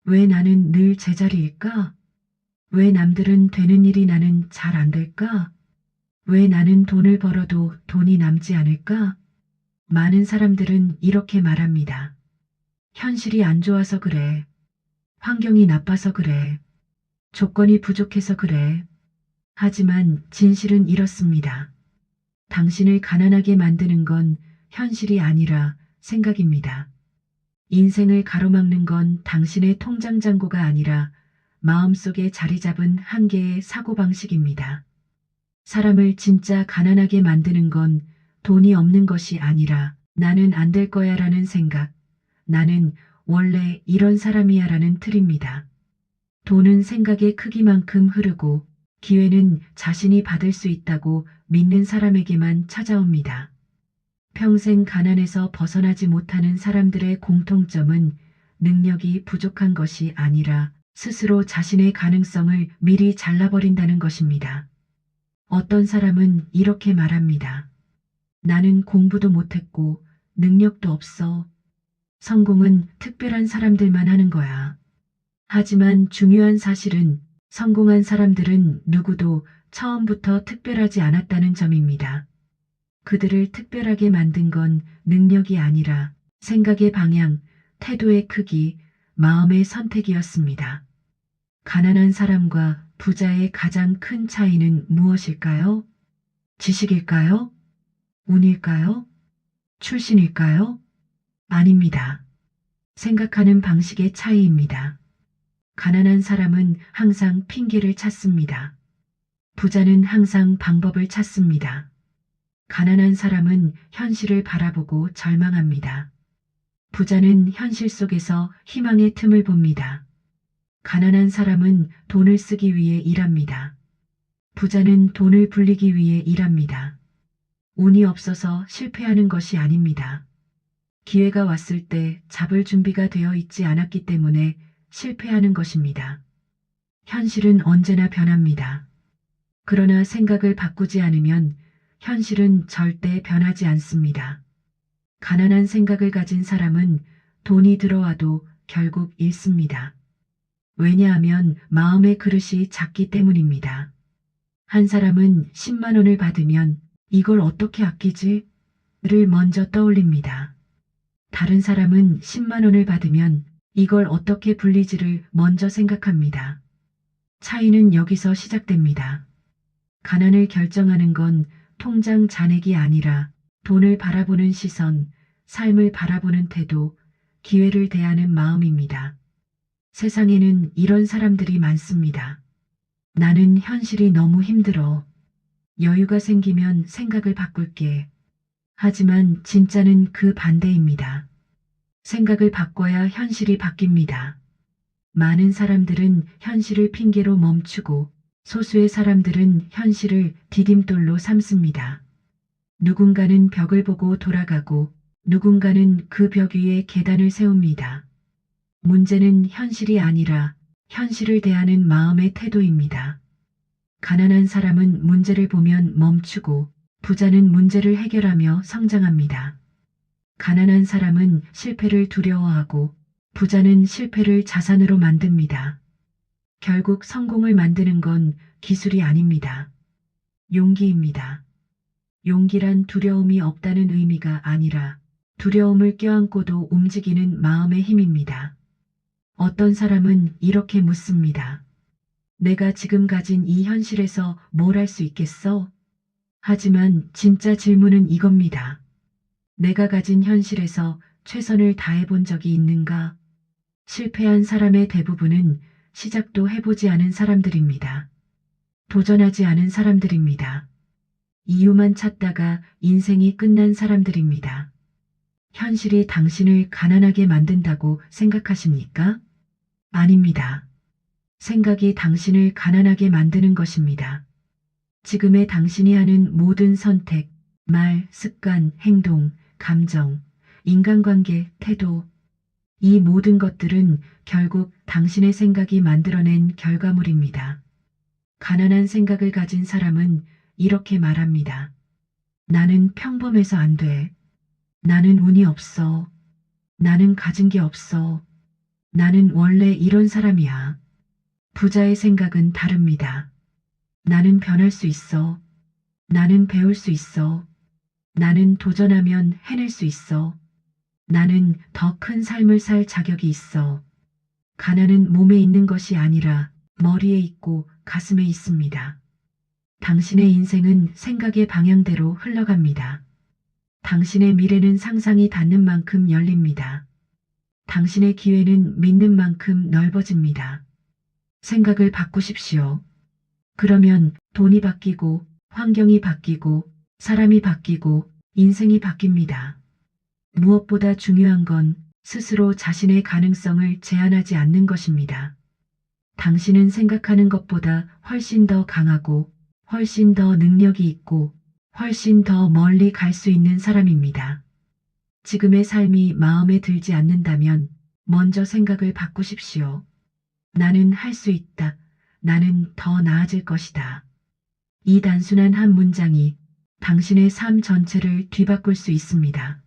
왜 나는 늘 제자리일까? 왜 남들은 되는 일이 나는 잘 안 될까? 왜 나는 돈을 벌어도 돈이 남지 않을까? 많은 사람들은 이렇게 말합니다. 현실이 안 좋아서 그래. 환경이 나빠서 그래. 조건이 부족해서 그래. 하지만 진실은 이렇습니다. 당신을 가난하게 만드는 건 현실이 아니라 생각입니다. 인생을 가로막는 건 당신의 통장 잔고가 아니라 마음속에 자리 잡은 한계의 사고방식입니다. 사람을 진짜 가난하게 만드는 건 돈이 없는 것이 아니라 나는 안 될 거야 라는 생각, 나는 원래 이런 사람이야 라는 틀입니다. 돈은 생각의 크기만큼 흐르고 기회는 자신이 받을 수 있다고 믿는 사람에게만 찾아옵니다. 평생 가난에서 벗어나지 못하는 사람들의 공통점은 능력이 부족한 것이 아니라 스스로 자신의 가능성을 미리 잘라버린다는 것입니다. 어떤 사람은 이렇게 말합니다. 나는 공부도 못했고 능력도 없어. 성공은 특별한 사람들만 하는 거야. 하지만 중요한 사실은 성공한 사람들은 누구도 처음부터 특별하지 않았다는 점입니다. 그들을 특별하게 만든 건 능력이 아니라 생각의 방향, 태도의 크기, 마음의 선택이었습니다. 가난한 사람과 부자의 가장 큰 차이는 무엇일까요? 지식일까요? 운일까요? 출신일까요? 아닙니다. 생각하는 방식의 차이입니다. 가난한 사람은 항상 핑계를 찾습니다. 부자는 항상 방법을 찾습니다. 가난한 사람은 현실을 바라보고 절망합니다. 부자는 현실 속에서 희망의 틈을 봅니다. 가난한 사람은 돈을 쓰기 위해 일합니다. 부자는 돈을 불리기 위해 일합니다. 운이 없어서 실패하는 것이 아닙니다. 기회가 왔을 때 잡을 준비가 되어 있지 않았기 때문에 실패하는 것입니다. 현실은 언제나 변합니다. 그러나 생각을 바꾸지 않으면 현실은 절대 변하지 않습니다. 가난한 생각을 가진 사람은 돈이 들어와도 결국 잃습니다. 왜냐하면 마음의 그릇이 작기 때문입니다. 한 사람은 10만 원을 받으면 이걸 어떻게 아끼지? 를 먼저 떠올립니다. 다른 사람은 10만 원을 받으면 이걸 어떻게 불리지를 먼저 생각합니다. 차이는 여기서 시작됩니다. 가난을 결정하는 건 통장 잔액이 아니라 돈을 바라보는 시선, 삶을 바라보는 태도, 기회를 대하는 마음입니다. 세상에는 이런 사람들이 많습니다. 나는 현실이 너무 힘들어. 여유가 생기면 생각을 바꿀게. 하지만 진짜는 그 반대입니다. 생각을 바꿔야 현실이 바뀝니다. 많은 사람들은 현실을 핑계로 멈추고 소수의 사람들은 현실을 디딤돌로 삼습니다. 누군가는 벽을 보고 돌아가고 누군가는 그 벽 위에 계단을 세웁니다. 문제는 현실이 아니라 현실을 대하는 마음의 태도입니다. 가난한 사람은 문제를 보면 멈추고 부자는 문제를 해결하며 성장합니다. 가난한 사람은 실패를 두려워하고 부자는 실패를 자산으로 만듭니다. 결국 성공을 만드는 건 기술이 아닙니다. 용기입니다. 용기란 두려움이 없다는 의미가 아니라 두려움을 껴안고도 움직이는 마음의 힘입니다. 어떤 사람은 이렇게 묻습니다. 내가 지금 가진 이 현실에서 뭘 할 수 있겠어? 하지만 진짜 질문은 이겁니다. 내가 가진 현실에서 최선을 다해 본 적이 있는가? 실패한 사람의 대부분은 시작도 해보지 않은 사람들입니다. 도전하지 않은 사람들입니다. 이유만 찾다가 인생이 끝난 사람들입니다. 현실이 당신을 가난하게 만든다고 생각하십니까? 아닙니다. 생각이 당신을 가난하게 만드는 것입니다. 지금의 당신이 하는 모든 선택, 말, 습관, 행동, 감정, 인간관계, 태도, 이 모든 것들은 결국 당신의 생각이 만들어낸 결과물입니다. 가난한 생각을 가진 사람은 이렇게 말합니다. 나는 평범해서 안 돼. 나는 운이 없어. 나는 가진 게 없어. 나는 원래 이런 사람이야. 부자의 생각은 다릅니다. 나는 변할 수 있어. 나는 배울 수 있어. 나는 도전하면 해낼 수 있어. 나는 더 큰 삶을 살 자격이 있어. 가난은 몸에 있는 것이 아니라 머리에 있고 가슴에 있습니다. 당신의 인생은 생각의 방향대로 흘러갑니다. 당신의 미래는 상상이 닿는 만큼 열립니다. 당신의 기회는 믿는 만큼 넓어집니다. 생각을 바꾸십시오. 그러면 돈이 바뀌고 환경이 바뀌고 사람이 바뀌고 인생이 바뀝니다. 무엇보다 중요한 건 스스로 자신의 가능성을 제한하지 않는 것입니다. 당신은 생각하는 것보다 훨씬 더 강하고 훨씬 더 능력이 있고 훨씬 더 멀리 갈 수 있는 사람입니다. 지금의 삶이 마음에 들지 않는다면 먼저 생각을 바꾸십시오. 나는 할 수 있다. 나는 더 나아질 것이다. 이 단순한 한 문장이 당신의 삶 전체를 뒤바꿀 수 있습니다.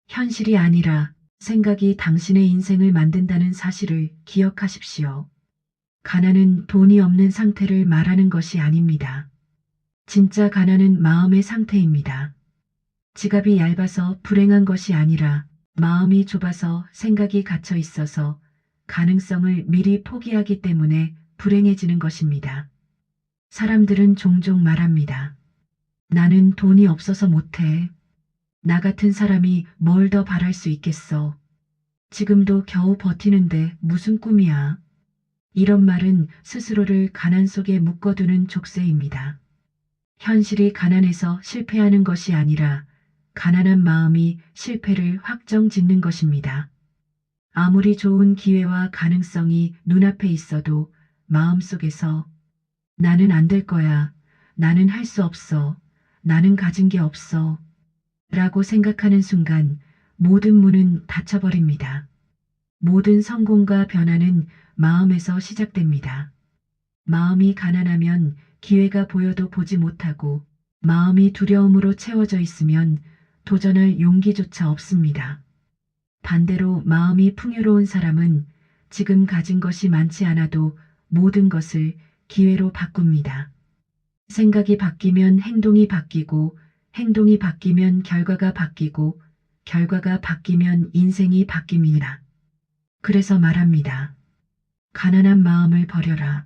현실이 아니라 생각이 당신의 인생을 만든다는 사실을 기억하십시오. 가난은 돈이 없는 상태를 말하는 것이 아닙니다. 진짜 가난은 마음의 상태입니다. 지갑이 얇아서 불행한 것이 아니라 마음이 좁아서 생각이 갇혀 있어서 가능성을 미리 포기하기 때문에 불행해지는 것입니다. 사람들은 종종 말합니다. 나는 돈이 없어서 못해. 나 같은 사람이 뭘 더 바랄 수 있겠어. 지금도 겨우 버티는데 무슨 꿈이야. 이런 말은 스스로를 가난 속에 묶어두는 족쇄입니다. 현실이 가난해서 실패하는 것이 아니라 가난한 마음이 실패를 확정짓는 것입니다. 아무리 좋은 기회와 가능성이 눈앞에 있어도 마음속에서 나는 안 될 거야. 나는 할 수 없어. 나는 가진 게 없어. 라고 생각하는 순간 모든 문은 닫혀버립니다. 모든 성공과 변화는 마음에서 시작됩니다. 마음이 가난하면 기회가 보여도 보지 못하고 마음이 두려움으로 채워져 있으면 도전할 용기조차 없습니다. 반대로 마음이 풍요로운 사람은 지금 가진 것이 많지 않아도 모든 것을 기회로 바꿉니다. 생각이 바뀌면 행동이 바뀌고 행동이 바뀌면 결과가 바뀌고 결과가 바뀌면 인생이 바뀝니다. 그래서 말합니다. 가난한 마음을 버려라.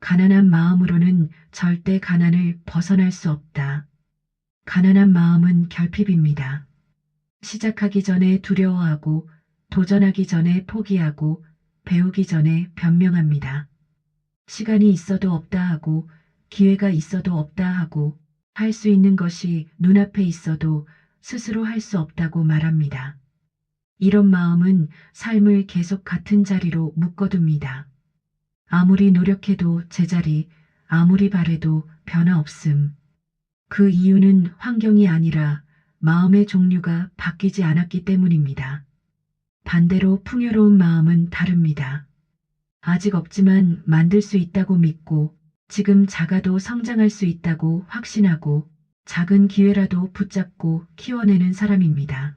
가난한 마음으로는 절대 가난을 벗어날 수 없다. 가난한 마음은 결핍입니다. 시작하기 전에 두려워하고 도전하기 전에 포기하고 배우기 전에 변명합니다. 시간이 있어도 없다 하고 기회가 있어도 없다 하고 할 수 있는 것이 눈앞에 있어도 스스로 할 수 없다고 말합니다. 이런 마음은 삶을 계속 같은 자리로 묶어둡니다. 아무리 노력해도 제자리, 아무리 바래도 변화 없음. 그 이유는 환경이 아니라 마음의 종류가 바뀌지 않았기 때문입니다. 반대로 풍요로운 마음은 다릅니다. 아직 없지만 만들 수 있다고 믿고 지금 작아도 성장할 수 있다고 확신하고 작은 기회라도 붙잡고 키워내는 사람입니다.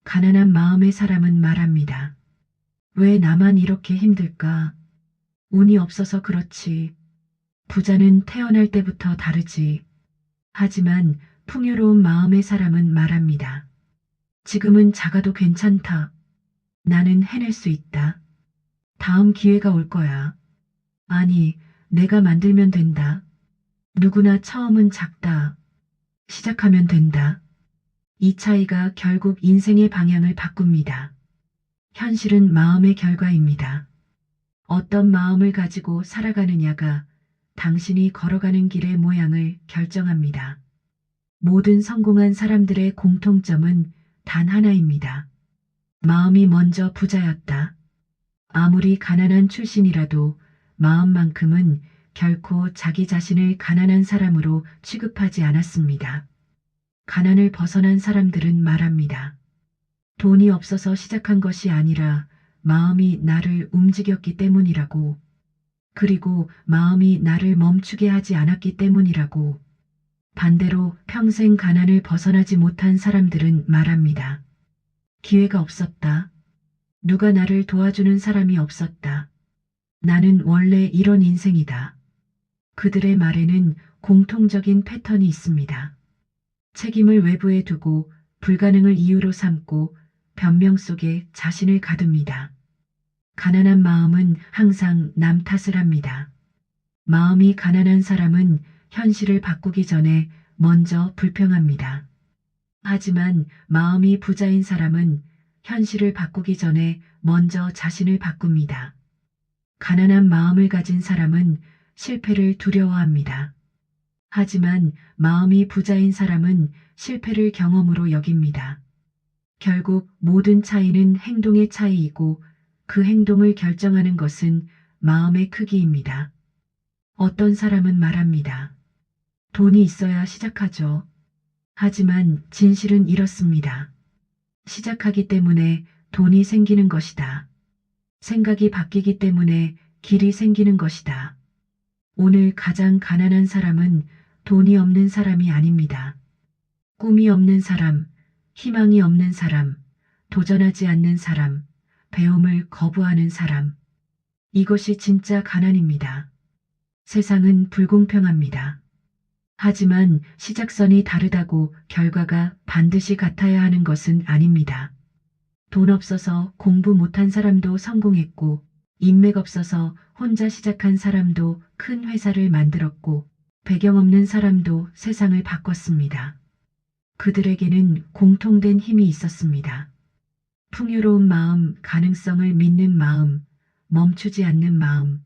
가난한 마음의 사람은 말합니다. 왜 나만 이렇게 힘들까? 운이 없어서 그렇지. 부자는 태어날 때부터 다르지. 하지만 풍요로운 마음의 사람은 말합니다. 지금은 작아도 괜찮다. 나는 해낼 수 있다. 다음 기회가 올 거야. 아니, 내가 만들면 된다. 누구나 처음은 작다. 시작하면 된다. 이 차이가 결국 인생의 방향을 바꿉니다. 현실은 마음의 결과입니다. 어떤 마음을 가지고 살아가느냐가 당신이 걸어가는 길의 모양을 결정합니다. 모든 성공한 사람들의 공통점은 단 하나입니다. 마음이 먼저 부자였다. 아무리 가난한 출신이라도 마음만큼은 결코 자기 자신을 가난한 사람으로 취급하지 않았습니다. 가난을 벗어난 사람들은 말합니다. 돈이 없어서 시작한 것이 아니라 마음이 나를 움직였기 때문이라고. 그리고 마음이 나를 멈추게 하지 않았기 때문이라고. 반대로 평생 가난을 벗어나지 못한 사람들은 말합니다. 기회가 없었다. 누가 나를 도와주는 사람이 없었다. 나는 원래 이런 인생이다. 그들의 말에는 공통적인 패턴이 있습니다. 책임을 외부에 두고 불가능을 이유로 삼고 변명 속에 자신을 가둡니다. 가난한 마음은 항상 남 탓을 합니다. 마음이 가난한 사람은 현실을 바꾸기 전에 먼저 불평합니다. 하지만 마음이 부자인 사람은 현실을 바꾸기 전에 먼저 자신을 바꿉니다. 가난한 마음을 가진 사람은 실패를 두려워합니다. 하지만 마음이 부자인 사람은 실패를 경험으로 여깁니다. 결국 모든 차이는 행동의 차이이고 그 행동을 결정하는 것은 마음의 크기입니다. 어떤 사람은 말합니다. 돈이 있어야 시작하죠. 하지만 진실은 이렇습니다. 시작하기 때문에 돈이 생기는 것이다. 생각이 바뀌기 때문에 길이 생기는 것이다. 오늘 가장 가난한 사람은 돈이 없는 사람이 아닙니다. 꿈이 없는 사람, 희망이 없는 사람, 도전하지 않는 사람, 배움을 거부하는 사람. 이것이 진짜 가난입니다. 세상은 불공평합니다. 하지만 시작선이 다르다고 결과가 반드시 같아야 하는 것은 아닙니다. 돈 없어서 공부 못한 사람도 성공했고, 인맥 없어서 혼자 시작한 사람도 큰 회사를 만들었고, 배경 없는 사람도 세상을 바꿨습니다. 그들에게는 공통된 힘이 있었습니다. 풍요로운 마음, 가능성을 믿는 마음, 멈추지 않는 마음.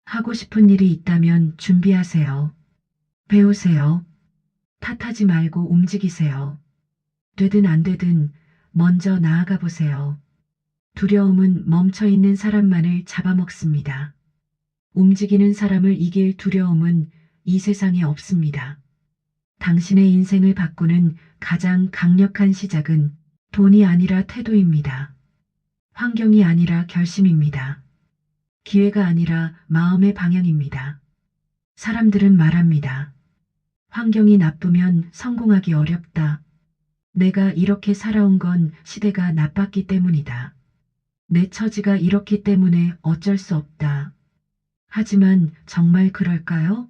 하고 싶은 일이 있다면 준비하세요. 배우세요. 탓하지 말고 움직이세요. 되든 안 되든 먼저 나아가 보세요. 두려움은 멈춰있는 사람만을 잡아먹습니다. 움직이는 사람을 이길 두려움은 이 세상에 없습니다. 당신의 인생을 바꾸는 가장 강력한 시작은 돈이 아니라 태도입니다. 환경이 아니라 결심입니다. 기회가 아니라 마음의 방향입니다. 사람들은 말합니다. 환경이 나쁘면 성공하기 어렵다. 내가 이렇게 살아온 건 시대가 나빴기 때문이다. 내 처지가 이렇기 때문에 어쩔 수 없다. 하지만 정말 그럴까요?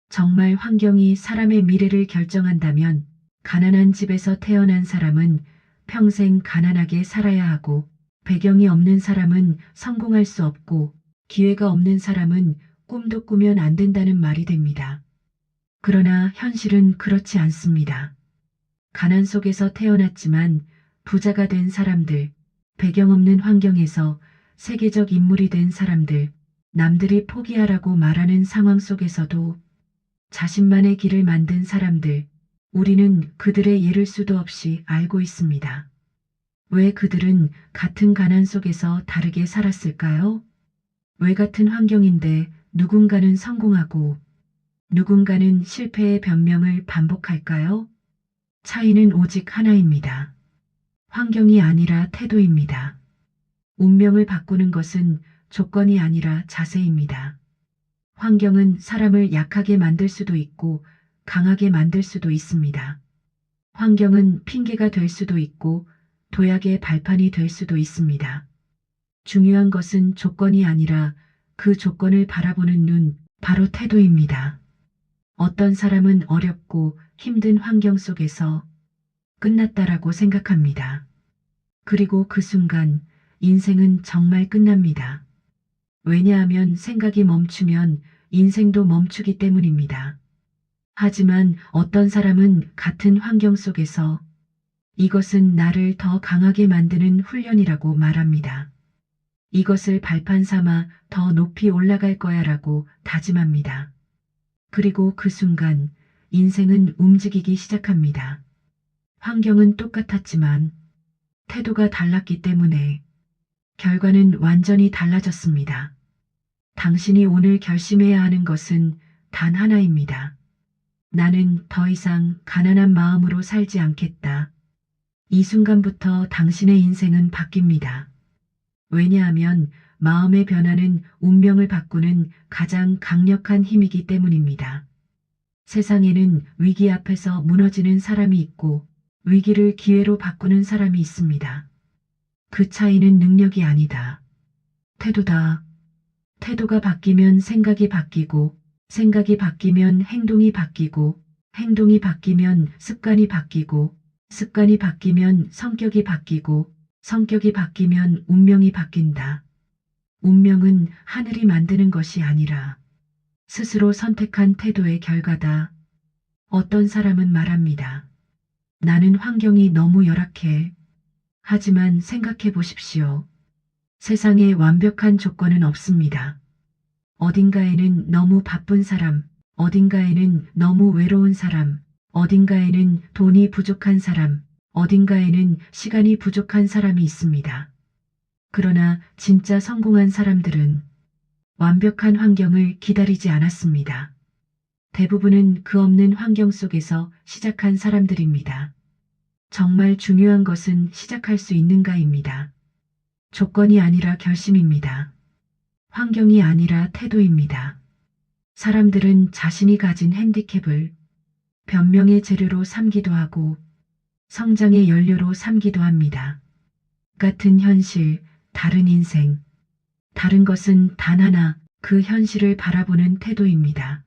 정말 환경이 사람의 미래를 결정한다면 가난한 집에서 태어난 사람은 평생 가난하게 살아야 하고 배경이 없는 사람은 성공할 수 없고 기회가 없는 사람은 꿈도 꾸면 안 된다는 말이 됩니다. 그러나 현실은 그렇지 않습니다. 가난 속에서 태어났지만 부자가 된 사람들, 배경 없는 환경에서 세계적 인물이 된 사람들, 남들이 포기하라고 말하는 상황 속에서도 자신만의 길을 만든 사람들, 우리는 그들의 예를 수도 없이 알고 있습니다. 왜 그들은 같은 가난 속에서 다르게 살았을까요? 왜 같은 환경인데 누군가는 성공하고 누군가는 실패의 변명을 반복할까요? 차이는 오직 하나입니다. 환경이 아니라 태도입니다. 운명을 바꾸는 것은 조건이 아니라 자세입니다. 환경은 사람을 약하게 만들 수도 있고 강하게 만들 수도 있습니다. 환경은 핑계가 될 수도 있고 도약의 발판이 될 수도 있습니다. 중요한 것은 조건이 아니라 그 조건을 바라보는 눈, 바로 태도입니다. 어떤 사람은 어렵고 힘든 환경 속에서 끝났다라고 생각합니다. 그리고 그 순간 인생은 정말 끝납니다. 왜냐하면 생각이 멈추면 인생도 멈추기 때문입니다. 하지만 어떤 사람은 같은 환경 속에서 이것은 나를 더 강하게 만드는 훈련이라고 말합니다. 이것을 발판 삼아 더 높이 올라갈 거야라고 다짐합니다. 그리고 그 순간 인생은 움직이기 시작합니다. 환경은 똑같았지만 태도가 달랐기 때문에 결과는 완전히 달라졌습니다. 당신이 오늘 결심해야 하는 것은 단 하나입니다. 나는 더 이상 가난한 마음으로 살지 않겠다. 이 순간부터 당신의 인생은 바뀝니다. 왜냐하면 마음의 변화는 운명을 바꾸는 가장 강력한 힘이기 때문입니다. 세상에는 위기 앞에서 무너지는 사람이 있고 위기를 기회로 바꾸는 사람이 있습니다. 그 차이는 능력이 아니다. 태도다. 태도가 바뀌면 생각이 바뀌고, 생각이 바뀌면 행동이 바뀌고, 행동이 바뀌면 습관이 바뀌고, 습관이 바뀌면 성격이 바뀌고, 성격이 바뀌면 운명이 바뀐다. 운명은 하늘이 만드는 것이 아니라 스스로 선택한 태도의 결과다. 어떤 사람은 말합니다. 나는 환경이 너무 열악해. 하지만 생각해 보십시오. 세상에 완벽한 조건은 없습니다. 어딘가에는 너무 바쁜 사람, 어딘가에는 너무 외로운 사람, 어딘가에는 돈이 부족한 사람, 어딘가에는 시간이 부족한 사람이 있습니다. 그러나 진짜 성공한 사람들은 완벽한 환경을 기다리지 않았습니다. 대부분은 그 없는 환경 속에서 시작한 사람들입니다. 정말 중요한 것은 시작할 수 있는가입니다. 조건이 아니라 결심입니다. 환경이 아니라 태도입니다. 사람들은 자신이 가진 핸디캡을 변명의 재료로 삼기도 하고 성장의 연료로 삼기도 합니다. 같은 현실, 다른 인생. 다른 것은 단 하나, 그 현실을 바라보는 태도입니다.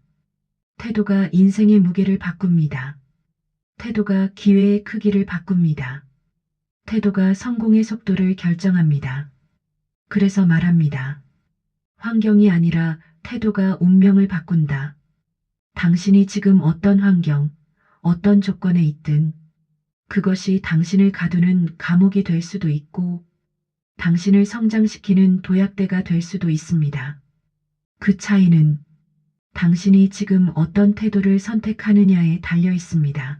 태도가 인생의 무게를 바꿉니다. 태도가 기회의 크기를 바꿉니다. 태도가 성공의 속도를 결정합니다. 그래서 말합니다. 환경이 아니라 태도가 운명을 바꾼다. 당신이 지금 어떤 환경, 어떤 조건에 있든 그것이 당신을 가두는 감옥이 될 수도 있고 당신을 성장시키는 도약대가 될 수도 있습니다. 그 차이는 당신이 지금 어떤 태도를 선택하느냐에 달려 있습니다.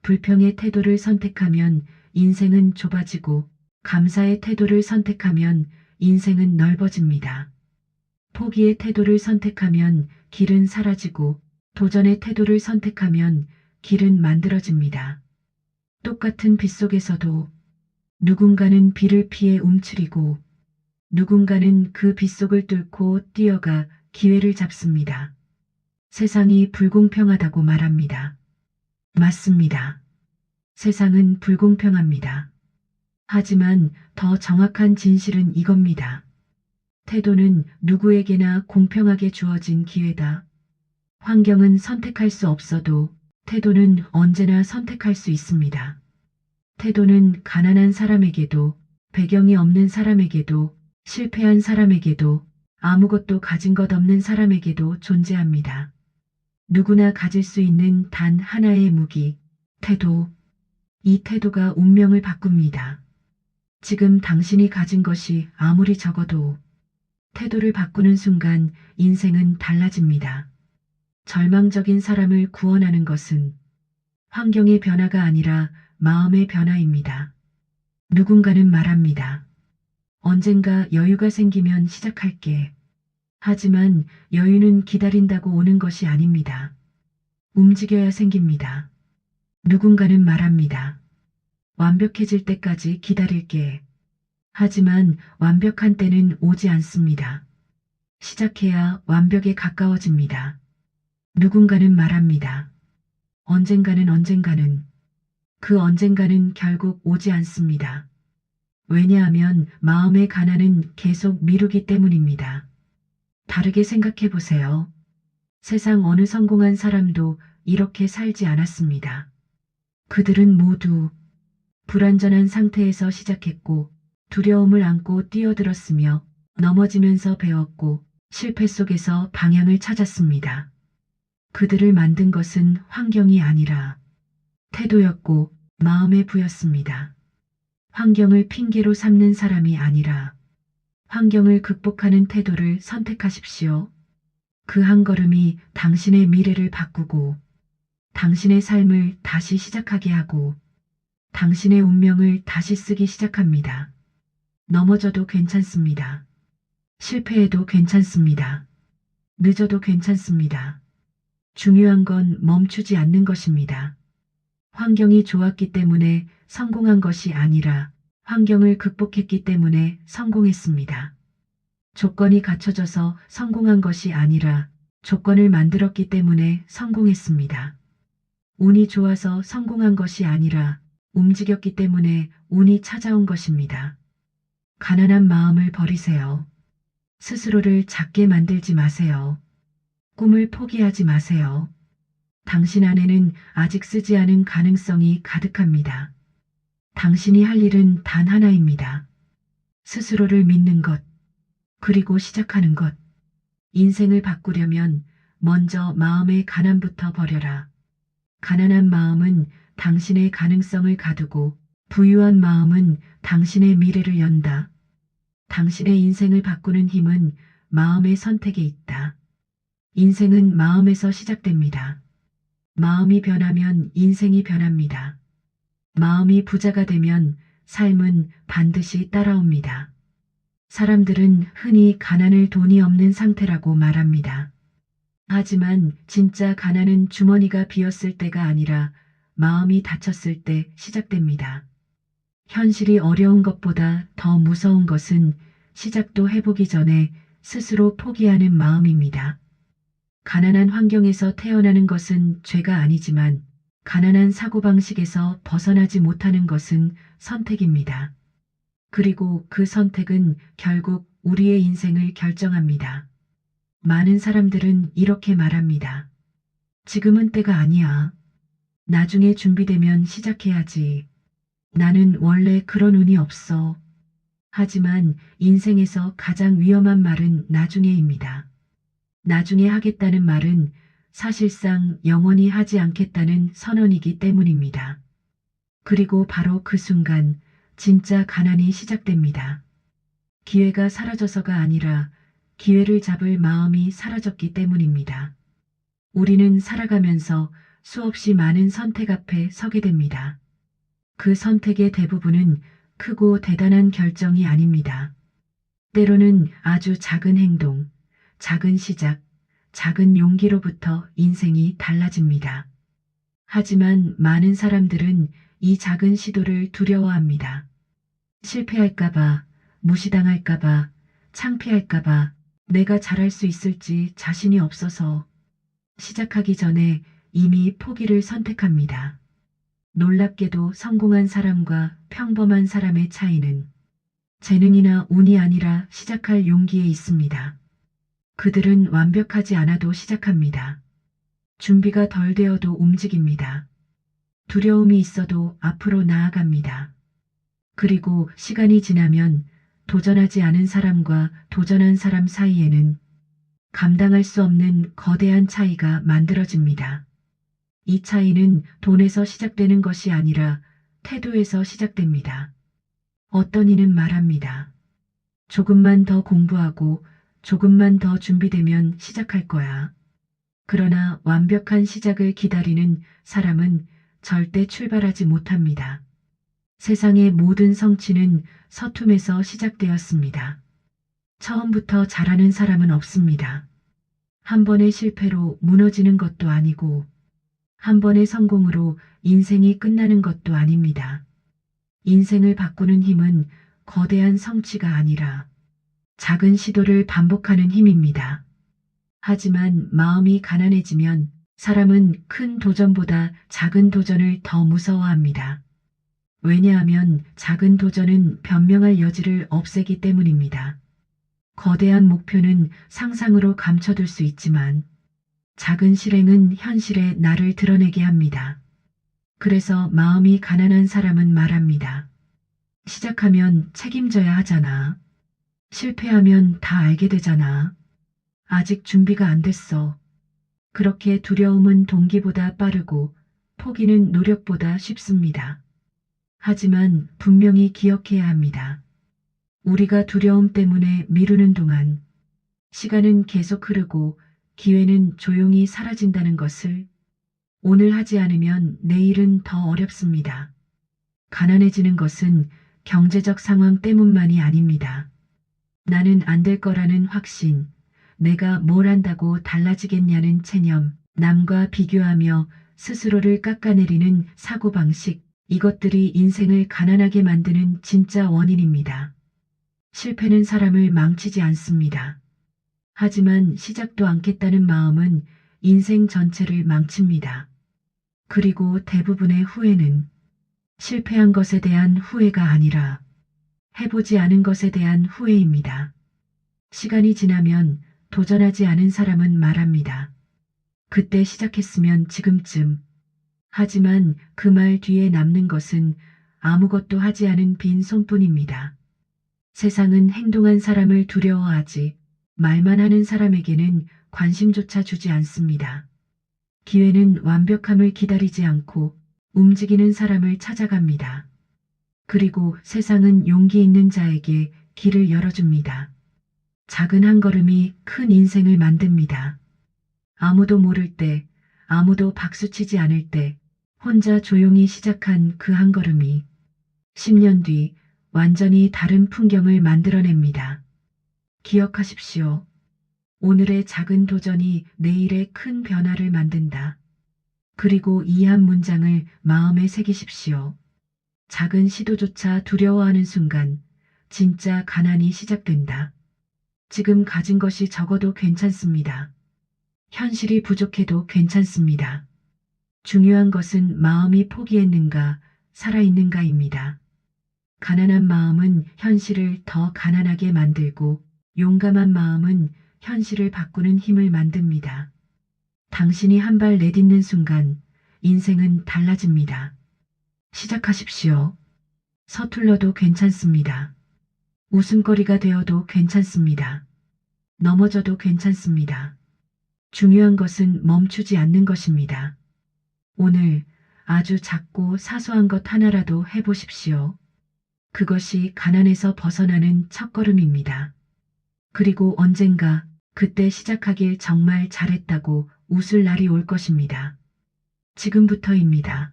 불평의 태도를 선택하면 인생은 좁아지고 감사의 태도를 선택하면 인생은 넓어집니다. 포기의 태도를 선택하면 길은 사라지고 도전의 태도를 선택하면 길은 만들어집니다. 똑같은 빗속에서도 누군가는 비를 피해 움츠리고 누군가는 그 빗속을 뚫고 뛰어가 기회를 잡습니다. 세상이 불공평하다고 말합니다. 맞습니다. 세상은 불공평합니다. 하지만 더 정확한 진실은 이겁니다. 태도는 누구에게나 공평하게 주어진 기회다. 환경은 선택할 수 없어도 태도는 언제나 선택할 수 있습니다. 태도는 가난한 사람에게도, 배경이 없는 사람에게도, 실패한 사람에게도, 아무것도 가진 것 없는 사람에게도 존재합니다. 누구나 가질 수 있는 단 하나의 무기, 태도. 이 태도가 운명을 바꿉니다. 지금 당신이 가진 것이 아무리 적어도 태도를 바꾸는 순간 인생은 달라집니다. 절망적인 사람을 구원하는 것은 환경의 변화가 아니라 마음의 변화입니다. 누군가는 말합니다. 언젠가 여유가 생기면 시작할게. 하지만 여유는 기다린다고 오는 것이 아닙니다. 움직여야 생깁니다. 누군가는 말합니다. 완벽해질 때까지 기다릴게. 하지만 완벽한 때는 오지 않습니다. 시작해야 완벽에 가까워집니다. 누군가는 말합니다. 언젠가는 그 언젠가는 결국 오지 않습니다. 왜냐하면 마음의 가난은 계속 미루기 때문입니다. 다르게 생각해 보세요. 세상 어느 성공한 사람도 이렇게 살지 않았습니다. 그들은 모두 불완전한 상태에서 시작했고 두려움을 안고 뛰어들었으며 넘어지면서 배웠고 실패 속에서 방향을 찾았습니다. 그들을 만든 것은 환경이 아니라 태도였고 마음의 부였습니다. 환경을 핑계로 삼는 사람이 아니라 환경을 극복하는 태도를 선택하십시오. 그 한 걸음이 당신의 미래를 바꾸고 당신의 삶을 다시 시작하게 하고 당신의 운명을 다시 쓰기 시작합니다. 넘어져도 괜찮습니다. 실패해도 괜찮습니다. 늦어도 괜찮습니다. 중요한 건 멈추지 않는 것입니다. 환경이 좋았기 때문에 성공한 것이 아니라 환경을 극복했기 때문에 성공했습니다. 조건이 갖춰져서 성공한 것이 아니라 조건을 만들었기 때문에 성공했습니다. 운이 좋아서 성공한 것이 아니라 움직였기 때문에 운이 찾아온 것입니다. 가난한 마음을 버리세요. 스스로를 작게 만들지 마세요. 꿈을 포기하지 마세요. 당신 안에는 아직 쓰지 않은 가능성이 가득합니다. 당신이 할 일은 단 하나입니다. 스스로를 믿는 것, 그리고 시작하는 것. 인생을 바꾸려면 먼저 마음의 가난부터 버려라. 가난한 마음은 당신의 가능성을 가두고 부유한 마음은 당신의 미래를 연다. 당신의 인생을 바꾸는 힘은 마음의 선택에 있다. 인생은 마음에서 시작됩니다. 마음이 변하면 인생이 변합니다. 마음이 부자가 되면 삶은 반드시 따라옵니다. 사람들은 흔히 가난을 돈이 없는 상태라고 말합니다. 하지만 진짜 가난은 주머니가 비었을 때가 아니라 마음이 닫혔을 때 시작됩니다. 현실이 어려운 것보다 더 무서운 것은 시작도 해보기 전에 스스로 포기하는 마음입니다. 가난한 환경에서 태어나는 것은 죄가 아니지만 가난한 사고방식에서 벗어나지 못하는 것은 선택입니다. 그리고 그 선택은 결국 우리의 인생을 결정합니다. 많은 사람들은 이렇게 말합니다. 지금은 때가 아니야. 나중에 준비되면 시작해야지. 나는 원래 그런 운이 없어. 하지만 인생에서 가장 위험한 말은 나중에입니다. 나중에 하겠다는 말은 사실상 영원히 하지 않겠다는 선언이기 때문입니다. 그리고 바로 그 순간 진짜 가난이 시작됩니다. 기회가 사라져서가 아니라 기회를 잡을 마음이 사라졌기 때문입니다. 우리는 살아가면서 수없이 많은 선택 앞에 서게 됩니다. 그 선택의 대부분은 크고 대단한 결정이 아닙니다. 때로는 아주 작은 행동, 작은 시작, 작은 용기로부터 인생이 달라집니다. 하지만 많은 사람들은 이 작은 시도를 두려워합니다. 실패할까봐, 무시당할까봐, 창피할까봐, 내가 잘할 수 있을지 자신이 없어서 시작하기 전에 이미 포기를 선택합니다. 놀랍게도 성공한 사람과 평범한 사람의 차이는 재능이나 운이 아니라 시작할 용기에 있습니다. 그들은 완벽하지 않아도 시작합니다. 준비가 덜 되어도 움직입니다. 두려움이 있어도 앞으로 나아갑니다. 그리고 시간이 지나면 도전하지 않은 사람과 도전한 사람 사이에는 감당할 수 없는 거대한 차이가 만들어집니다. 이 차이는 돈에서 시작되는 것이 아니라 태도에서 시작됩니다. 어떤 이는 말합니다. 조금만 더 공부하고 조금만 더 준비되면 시작할 거야. 그러나 완벽한 시작을 기다리는 사람은 절대 출발하지 못합니다. 세상의 모든 성취는 서툼에서 시작되었습니다. 처음부터 잘하는 사람은 없습니다. 한 번의 실패로 무너지는 것도 아니고 한 번의 성공으로 인생이 끝나는 것도 아닙니다. 인생을 바꾸는 힘은 거대한 성취가 아니라 작은 시도를 반복하는 힘입니다. 하지만 마음이 가난해지면 사람은 큰 도전보다 작은 도전을 더 무서워합니다. 왜냐하면 작은 도전은 변명할 여지를 없애기 때문입니다. 거대한 목표는 상상으로 감춰둘 수 있지만 작은 실행은 현실에 나를 드러내게 합니다. 그래서 마음이 가난한 사람은 말합니다. 시작하면 책임져야 하잖아. 실패하면 다 알게 되잖아. 아직 준비가 안 됐어. 그렇게 두려움은 동기보다 빠르고 포기는 노력보다 쉽습니다. 하지만 분명히 기억해야 합니다. 우리가 두려움 때문에 미루는 동안 시간은 계속 흐르고 기회는 조용히 사라진다는 것을 오늘 하지 않으면 내일은 더 어렵습니다. 가난해지는 것은 경제적 상황 때문만이 아닙니다. 나는 안 될 거라는 확신, 내가 뭘 한다고 달라지겠냐는 체념, 남과 비교하며 스스로를 깎아내리는 사고방식, 이것들이 인생을 가난하게 만드는 진짜 원인입니다. 실패는 사람을 망치지 않습니다. 하지만 시작도 않겠다는 마음은 인생 전체를 망칩니다. 그리고 대부분의 후회는 실패한 것에 대한 후회가 아니라 해보지 않은 것에 대한 후회입니다. 시간이 지나면 도전하지 않은 사람은 말합니다. 그때 시작했으면 지금쯤. 하지만 그 말 뒤에 남는 것은 아무것도 하지 않은 빈 손뿐입니다. 세상은 행동한 사람을 두려워하지 말만 하는 사람에게는 관심조차 주지 않습니다. 기회는 완벽함을 기다리지 않고 움직이는 사람을 찾아갑니다. 그리고 세상은 용기 있는 자에게 길을 열어줍니다. 작은 한 걸음이 큰 인생을 만듭니다. 아무도 모를 때, 아무도 박수치지 않을 때, 혼자 조용히 시작한 그 한 걸음이 10년 뒤 완전히 다른 풍경을 만들어냅니다. 기억하십시오. 오늘의 작은 도전이 내일의 큰 변화를 만든다. 그리고 이 한 문장을 마음에 새기십시오. 작은 시도조차 두려워하는 순간 진짜 가난이 시작된다. 지금 가진 것이 적어도 괜찮습니다. 현실이 부족해도 괜찮습니다. 중요한 것은 마음이 포기했는가, 살아있는가입니다. 가난한 마음은 현실을 더 가난하게 만들고 용감한 마음은 현실을 바꾸는 힘을 만듭니다. 당신이 한 발 내딛는 순간 인생은 달라집니다. 시작하십시오. 서툴러도 괜찮습니다. 웃음거리가 되어도 괜찮습니다. 넘어져도 괜찮습니다. 중요한 것은 멈추지 않는 것입니다. 오늘 아주 작고 사소한 것 하나라도 해보십시오. 그것이 가난에서 벗어나는 첫걸음입니다. 그리고 언젠가 그때 시작하길 정말 잘했다고 웃을 날이 올 것입니다. 지금부터입니다.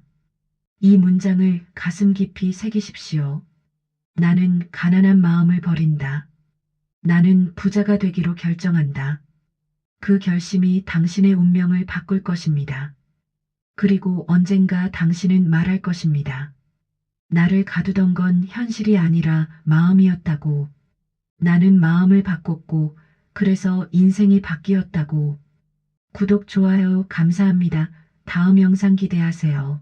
이 문장을 가슴 깊이 새기십시오. 나는 가난한 마음을 버린다. 나는 부자가 되기로 결정한다. 그 결심이 당신의 운명을 바꿀 것입니다. 그리고 언젠가 당신은 말할 것입니다. 나를 가두던 건 현실이 아니라 마음이었다고. 나는 마음을 바꿨고 그래서 인생이 바뀌었다고. 구독, 좋아요 감사합니다. 다음 영상 기대하세요.